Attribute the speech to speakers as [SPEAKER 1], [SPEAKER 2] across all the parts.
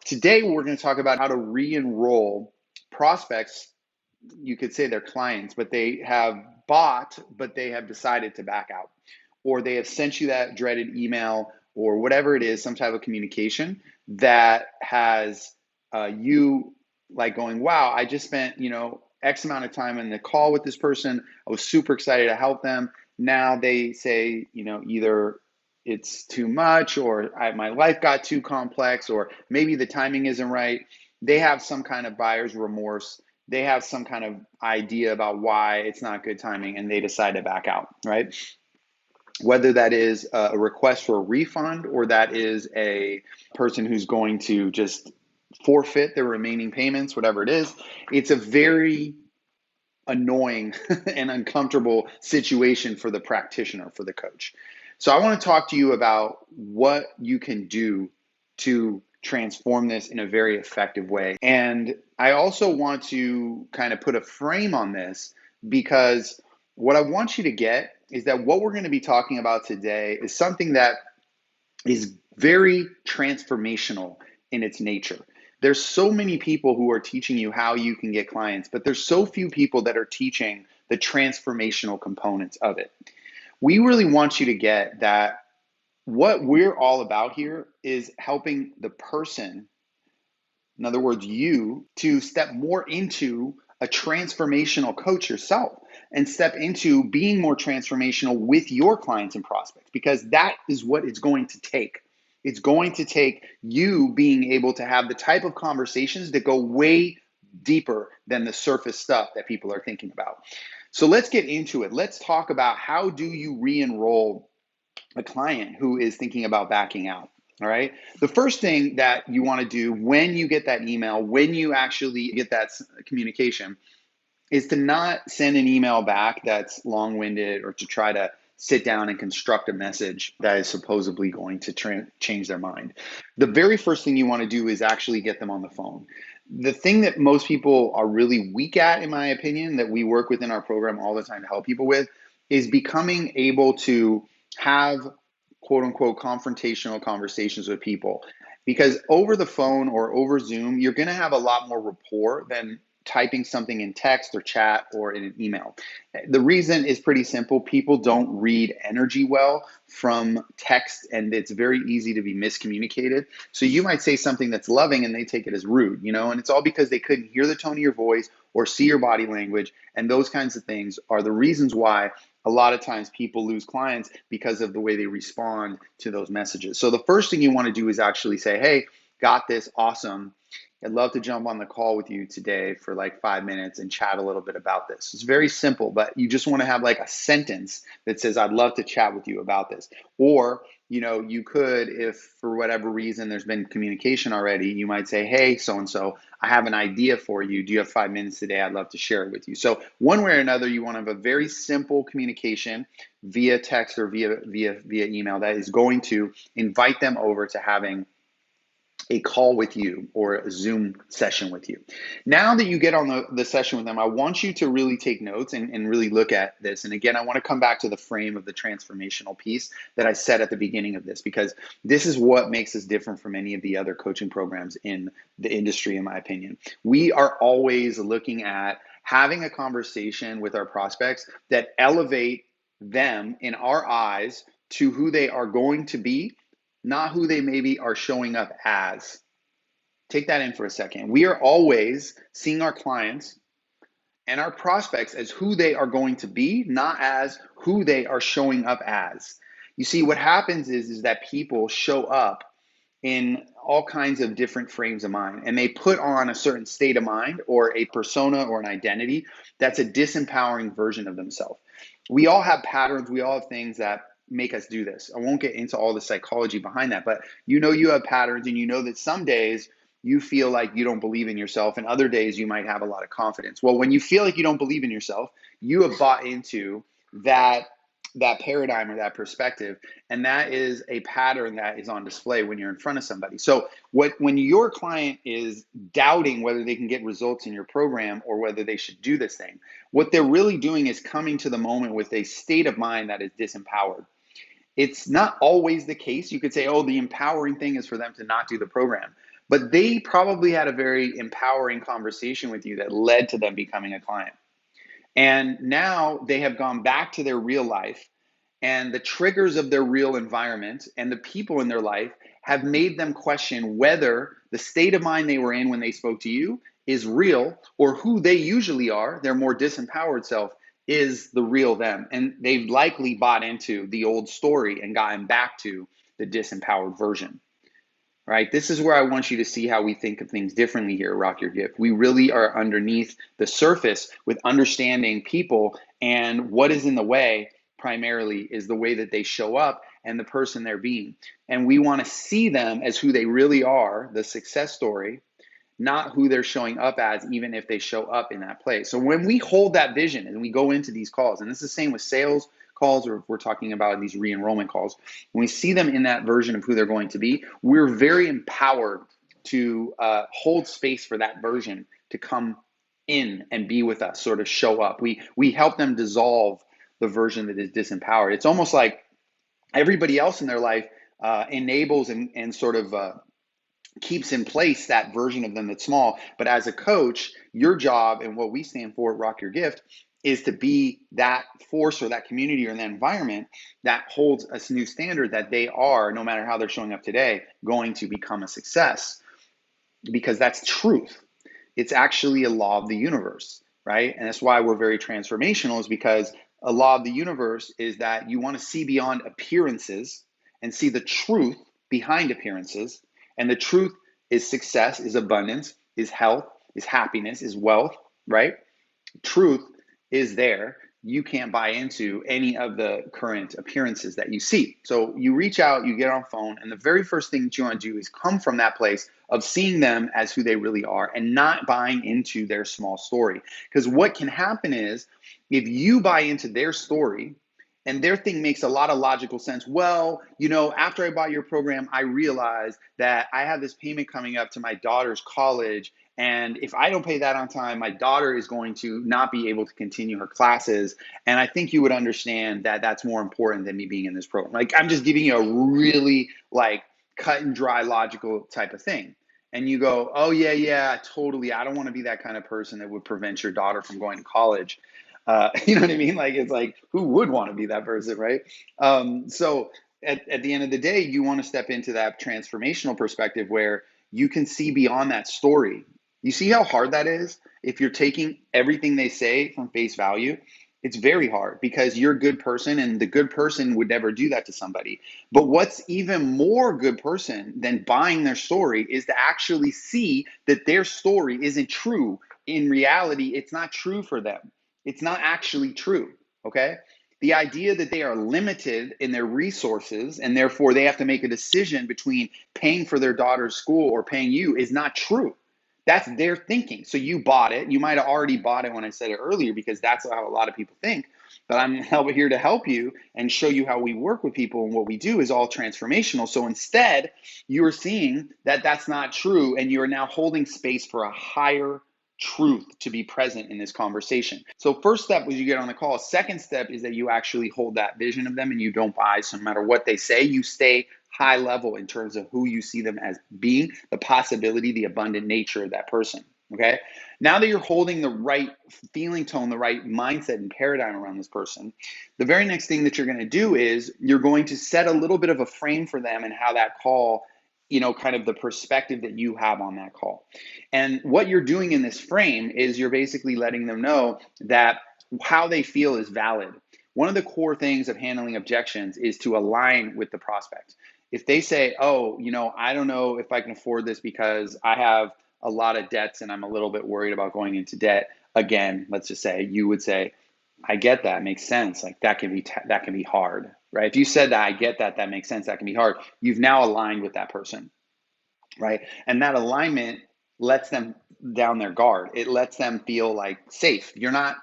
[SPEAKER 1] Today, we're going to talk about how to re-enroll prospects. You could say they're clients, but they have bought, but they have decided to back out, or they have sent you that dreaded email or whatever it is, some type of communication that has you like going, wow, I just spent, X amount of time in the call with this person. I was super excited to help them. Now they say, either it's too much or my life got too complex or maybe the timing isn't right. They have some kind of buyer's remorse. They have some kind of idea about why it's not good timing and they decide to back out, right? Whether that is a request for a refund or that is a person who's going to just forfeit their remaining payments, whatever it is, it's a very annoying and uncomfortable situation for the practitioner, for the coach. So I want to talk to you about what you can do to transform this in a very effective way. And I also want to kind of put a frame on this because what I want you to get is that what we're going to be talking about today is something that is very transformational in its nature. There's so many people who are teaching you how you can get clients, but there's so few people that are teaching the transformational components of it. We really want you to get that what we're all about here is helping the person, in other words, you, to step more into a transformational coach yourself and step into being more transformational with your clients and prospects, because that is what it's going to take. It's going to take you being able to have the type of conversations that go way deeper than the surface stuff that people are thinking about. So let's get into it. Let's talk about how do you re-enroll a client who is thinking about backing out. All right. The first thing that you want to do when you get that email, when you actually get that communication, is to not send an email back that's long-winded or to try to sit down and construct a message that is supposedly going to change their mind. The very first thing you want to do is actually get them on the phone. The thing that most people are really weak at, in my opinion, that we work with in our program all the time to help people with, is becoming able to have quote unquote confrontational conversations with people. Because over the phone or over Zoom, you're going to have a lot more rapport than typing something in text or chat or in an email. The reason is pretty simple. People don't read energy well from text, and it's very easy to be miscommunicated. So you might say something that's loving and they take it as rude, and it's all because they couldn't hear the tone of your voice or see your body language. And those kinds of things are the reasons why a lot of times people lose clients, because of the way they respond to those messages. So the first thing you want to do is actually say, hey, got this, awesome. I'd love to jump on the call with you today for like 5 minutes and chat a little bit about this. It's very simple, but you just want to have like a sentence that says, I'd love to chat with you about this. Or, you could, if for whatever reason there's been communication already, you might say, hey, so-and-so, I have an idea for you. Do you have 5 minutes today? I'd love to share it with you. So one way or another, you want to have a very simple communication via text or via email that is going to invite them over to having a call with you or a Zoom session with you. Now that you get on the session with them, I want you to really take notes and really look at this. And again, I want to come back to the frame of the transformational piece that I said at the beginning of this, because this is what makes us different from any of the other coaching programs in the industry, in my opinion. We are always looking at having a conversation with our prospects that elevate them in our eyes to who they are going to be, not who they maybe are showing up as. Take that in for a second. We are always seeing our clients and our prospects as who they are going to be, not as who they are showing up as. You see, what happens is that people show up in all kinds of different frames of mind, and they put on a certain state of mind or a persona or an identity that's a disempowering version of themselves. We all have patterns. We all have things that make us do this. I won't get into all the psychology behind that, but you have patterns, and that some days you feel like you don't believe in yourself, and other days you might have a lot of confidence. Well, when you feel like you don't believe in yourself, you have bought into that paradigm or that perspective, and that is a pattern that is on display when you're in front of somebody. So when your client is doubting whether they can get results in your program or whether they should do this thing, what they're really doing is coming to the moment with a state of mind that is disempowered. It's not always the case. You could say, oh, the empowering thing is for them to not do the program. but they probably had a very empowering conversation with you that led to them becoming a client. And now they have gone back to their real life, and the triggers of their real environment and the people in their life have made them question whether the state of mind they were in when they spoke to you is real, or who they usually are, their more disempowered self, is the real them. And they've likely bought into the old story and gotten back to the disempowered version. Right? This is where I want you to see how we think of things differently here at Rock Your Gift. We really are underneath the surface with understanding people, and what is in the way primarily is the way that they show up and the person they're being. And we want to see them as who they really are, the success story, not who they're showing up as, even if they show up in that place. So when we hold that vision and we go into these calls, and this is the same with sales calls, or if we're talking about these re-enrollment calls, when we see them in that version of who they're going to be, we're very empowered to hold space for that version to come in and be with us, sort of show up. We help them dissolve the version that is disempowered. It's almost like everybody else in their life enables and sort of keeps in place that version of them that's small. But as a coach, your job and what we stand for at Rock Your Gift is to be that force or that community or that environment that holds a new standard that they are, no matter how they're showing up today, going to become a success, because that's truth. It's actually a law of the universe, right? And that's why we're very transformational, is because a law of the universe is that you want to see beyond appearances and see the truth behind appearances. And the truth is success, is abundance, is health, is happiness, is wealth, right? Truth is there. You can't buy into any of the current appearances that you see. So you reach out, you get on phone, and the very first thing that you want to do is come from that place of seeing them as who they really are and not buying into their small story. Because what can happen is, if you buy into their story and their thing makes a lot of logical sense. Well, after I bought your program, I realized that I have this payment coming up to my daughter's college. And if I don't pay that on time, my daughter is going to not be able to continue her classes. And I think you would understand that that's more important than me being in this program. Like, I'm just giving you a really cut and dry logical type of thing. And you go, oh, yeah, totally. I don't want to be that kind of person that would prevent your daughter from going to college. You know what I mean? It's like, who would want to be that person, right? So at the end of the day, you want to step into that transformational perspective where you can see beyond that story. You see how hard that is? If you're taking everything they say from face value, it's very hard, because you're a good person, and the good person would never do that to somebody. But what's even more good person than buying their story is to actually see that their story isn't true. In reality, it's not true for them. It's not actually true, okay? The idea that they are limited in their resources and therefore they have to make a decision between paying for their daughter's school or paying you is not true. That's their thinking. So you bought it. You might have already bought it when I said it earlier, because that's how a lot of people think. But I'm here to help you and show you how we work with people, and what we do is all transformational. So instead, you're seeing that that's not true, and you are now holding space for a higher truth to be present in this conversation. So first step was you get on the call. Second step is that you actually hold that vision of them and you don't buy. So no matter what they say, you stay high level in terms of who you see them as being, the possibility, the abundant nature of that person. Okay. Now that you're holding the right feeling tone, the right mindset and paradigm around this person, the very next thing that you're going to do is you're going to set a little bit of a frame for them and how that call, kind of the perspective that you have on that call. And what you're doing in this frame is you're basically letting them know that how they feel is valid. One of the core things of handling objections is to align with the prospect. If they say, oh, I don't know if I can afford this because I have a lot of debts and I'm a little bit worried about going into debt again, let's just say, you would say, I get that, makes sense. Like that can be hard, right? If you said that, I get that, that makes sense, that can be hard. You've now aligned with that person, right? And that alignment lets them down their guard. It lets them feel like safe. You're not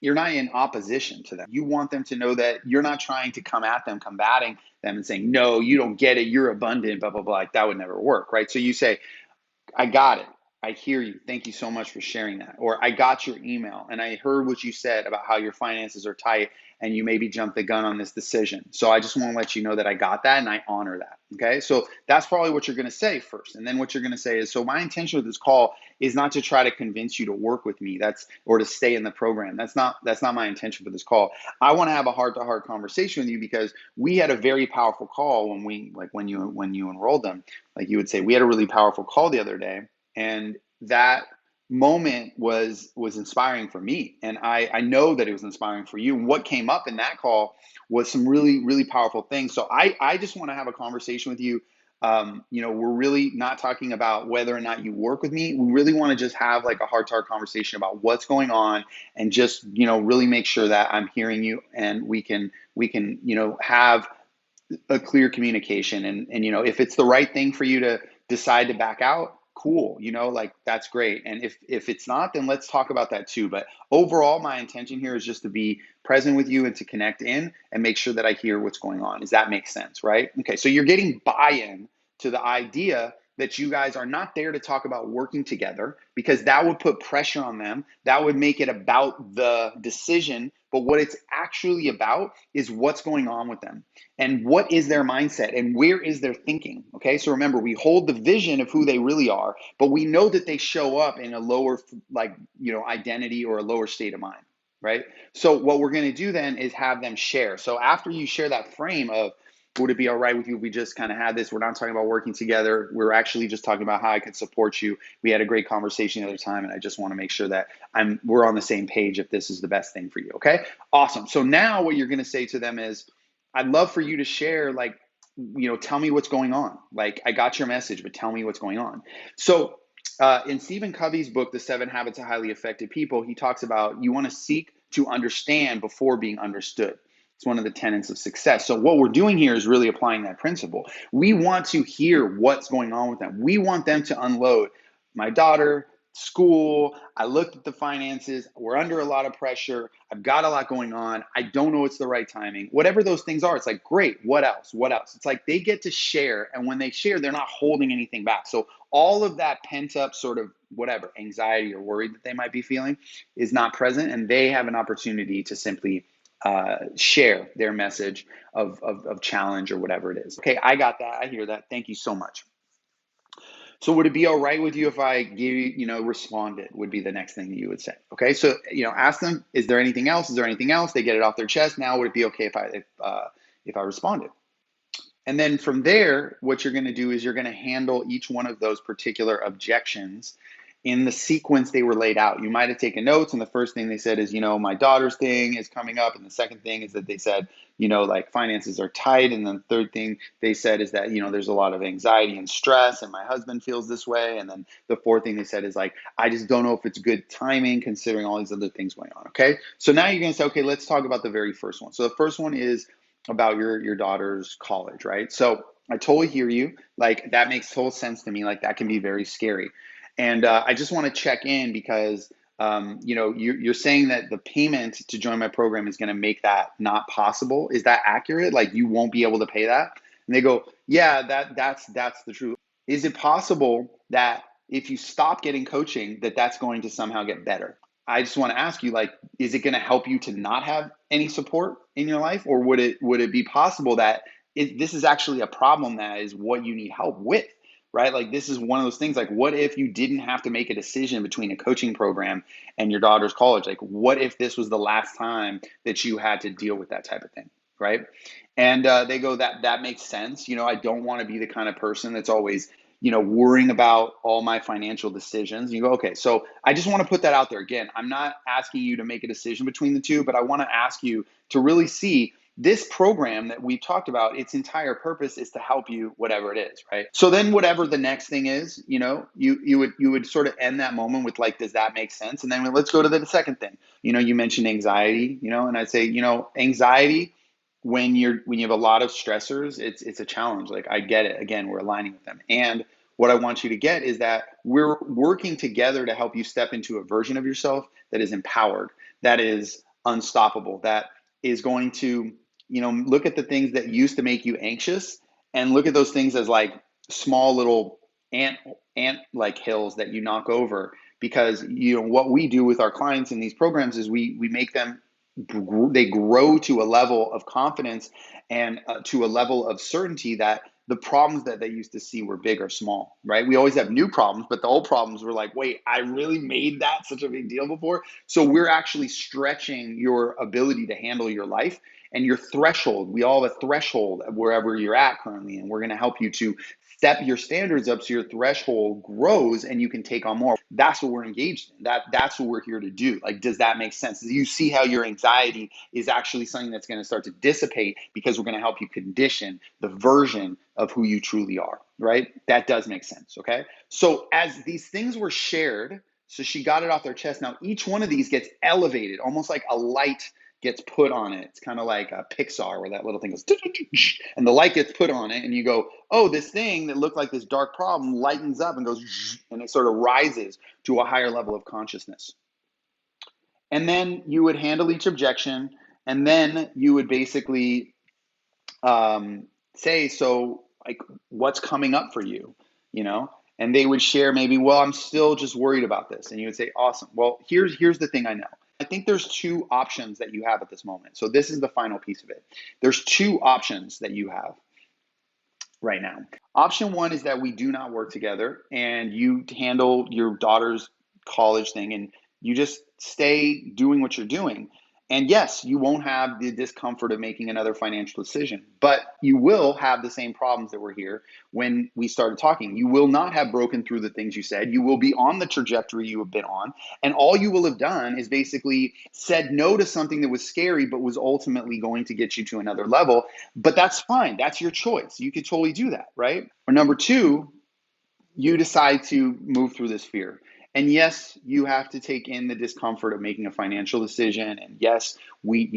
[SPEAKER 1] in opposition to them. You want them to know that you're not trying to come at them, combating them and saying, no, you don't get it, you're abundant, blah, blah, blah. Like that would never work, right? So you say, I got it. I hear you. Thank you so much for sharing that. Or I got your email and I heard what you said about how your finances are tight and you maybe jumped the gun on this decision. So I just want to let you know that I got that and I honor that. Okay. So that's probably what you're going to say first. And then what you're going to say is, so my intention with this call is not to try to convince you to work with me. Or to stay in the program. That's not my intention for this call. I want to have a heart-to-heart conversation with you because we had a very powerful call when you enrolled them. Like you would say, we had a really powerful call the other day, and that moment was inspiring for me, and I know that it was inspiring for you. And what came up in that call was some really, really powerful things. So I just want to have a conversation with you. We're really not talking about whether or not you work with me. We really want to just have like a heart-to-heart conversation about what's going on, and just really make sure that I'm hearing you, and we can have a clear communication. And if it's the right thing for you to decide to back out, cool, like that's great. And if it's not, then let's talk about that too. But overall, my intention here is just to be present with you and to connect in and make sure that I hear what's going on. Does that make sense? Right? Okay. So you're getting buy-in to the idea that you guys are not there to talk about working together, because that would put pressure on them. That would make it about the decision. But what it's actually about is what's going on with them, and what is their mindset, and where is their thinking. Okay. So remember, we hold the vision of who they really are, but we know that they show up in a lower, identity, or a lower state of mind. Right. So what we're going to do then is have them share. So after you share that frame of, would it be all right with you if we just kind of had this? We're not talking about working together. We're actually just talking about how I could support you. We had a great conversation the other time, and I just want to make sure that we're on the same page if this is the best thing for you. Okay, awesome. So now what you're going to say to them is, I'd love for you to share, tell me what's going on. Like, I got your message, but tell me what's going on. So in Stephen Covey's book, The 7 Habits of Highly Effective People, he talks about you want to seek to understand before being understood. It's one of the tenets of success. So what we're doing here is really applying that principle. We want to hear what's going on with them. We want them to unload. My daughter, school, I looked at the finances, we're under a lot of pressure, I've got a lot going on, I don't know it's the right timing. Whatever those things are, it's like, great, what else? What else? It's like they get to share, and when they share, they're not holding anything back. So all of that pent up sort of whatever anxiety or worry that they might be feeling is not present, and they have an opportunity to simply share their message of challenge or whatever it is. Okay, I got that. I hear that. Thank you so much. So would it be all right with you if I give you, responded would be the next thing that you would say. Okay, so, ask them, is there anything else? Is there anything else? They get it off their chest. Now, would it be okay if I responded? And then from there, what you're going to do is you're going to handle each one of those particular objections in the sequence they were laid out. You might have taken notes, and the first thing they said is, my daughter's thing is coming up. And the second thing is that they said, finances are tight. And then the third thing they said is that, there's a lot of anxiety and stress, and my husband feels this way. And then the fourth thing they said is like, I just don't know if it's good timing considering all these other things going on. Okay. So now you're going to say, okay, let's talk about the very first one. So the first one is about your daughter's college, right? So I totally hear you. Like, that makes total sense to me. Like, that can be very scary. And I just want to check in because, you're saying that the payment to join my program is going to make that not possible. Is that accurate? Like, you won't be able to pay that? And they go, yeah, that's the truth. Is it possible that if you stop getting coaching, that's going to somehow get better? I just want to ask you, like, is it going to help you to not have any support in your life? Or would it be possible that this is actually a problem that is what you need help with? Right? Like, this is one of those things, like, what if you didn't have to make a decision between a coaching program and your daughter's college? Like, what if this was the last time that you had to deal with that type of thing? Right? And they go, that makes sense. I don't want to be the kind of person that's always, worrying about all my financial decisions. And you go, okay, so I just want to put that out there. Again, I'm not asking you to make a decision between the two, but I want to ask you to really see this program that we talked about. Its entire purpose is to help you, whatever it is, right? So then whatever the next thing is, you would sort of end that moment with like, does that make sense? And then let's go to the second thing. You mentioned anxiety, and I'd say, anxiety, when you have a lot of stressors, it's a challenge. Like, I get it. Again, we're aligning with them. And what I want you to get is that we're working together to help you step into a version of yourself that is empowered, that is unstoppable, that is going to, look at the things that used to make you anxious and look at those things as like small little ant like hills that you knock over. Because, what we do with our clients in these programs is we make them they grow to a level of confidence and to a level of certainty that the problems that they used to see were big or small, right? We always have new problems, but the old problems were like, wait, I really made that such a big deal before. So we're actually stretching your ability to handle your life and your threshold. We all have a threshold wherever you're at currently, and we're going to help you to step your standards up so your threshold grows and you can take on more. That's what we're engaged in. That's what we're here to do. Like, does that make sense? Do you see how your anxiety is actually something that's going to start to dissipate because we're going to help you condition the version of who you truly are, right? That does make sense, okay? So as these things were shared, so she got it off their chest. Now each one of these gets elevated, almost like a light gets put on it. It's kind of like a Pixar where that little thing goes, and the light gets put on it, and you go, oh, this thing that looked like this dark problem lightens up and goes, and it sort of rises to a higher level of consciousness. And then you would handle each objection, and then you would basically say, so like, what's coming up for you, you know? And they would share maybe, well, I'm still just worried about this. And you would say, awesome. Well, here's the thing I know. I think there's two options that you have at this moment. So this is the final piece of it. There's two options that you have right now. Option one is that we do not work together and you handle your daughter's college thing and you just stay doing what you're doing. And yes, you won't have the discomfort of making another financial decision, but you will have the same problems that were here when we started talking. You will not have broken through the things you said. You will be on the trajectory you have been on. And all you will have done is basically said no to something that was scary, but was ultimately going to get you to another level. But that's fine. That's your choice. You could totally do that, right? Or number two, you decide to move through this fear. And yes, you have to take in the discomfort of making a financial decision. And yes, we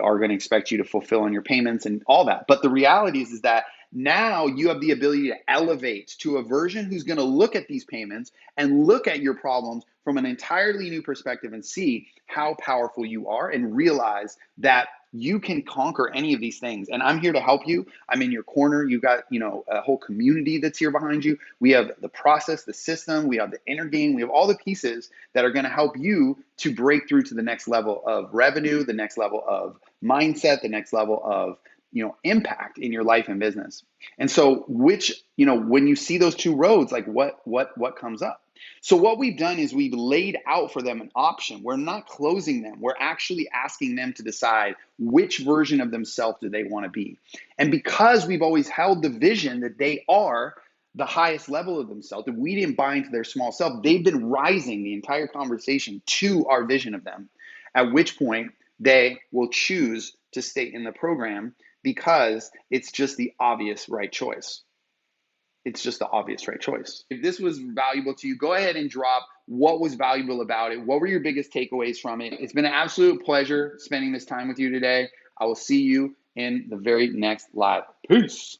[SPEAKER 1] are going to expect you to fulfill on your payments and all that. But the reality is that now you have the ability to elevate to a version who's going to look at these payments and look at your problems from an entirely new perspective and see how powerful you are and realize that you can conquer any of these things. And I'm here to help you. I'm in your corner. You've got, a whole community that's here behind you. We have the process, the system, we have the inner game, we have all the pieces that are going to help you to break through to the next level of revenue, the next level of mindset, the next level of impact in your life and business. And so when you see those two roads, like what comes up? So what we've done is we've laid out for them an option. We're not closing them. We're actually asking them to decide which version of themselves do they want to be. And because we've always held the vision that they are the highest level of themselves, that we didn't buy into their small self, they've been rising the entire conversation to our vision of them, at which point they will choose to stay in the program because it's just the obvious right choice. It's just the obvious right choice. If this was valuable to you, go ahead and drop what was valuable about it. What were your biggest takeaways from it? It's been an absolute pleasure spending this time with you today. I will see you in the very next live. Peace.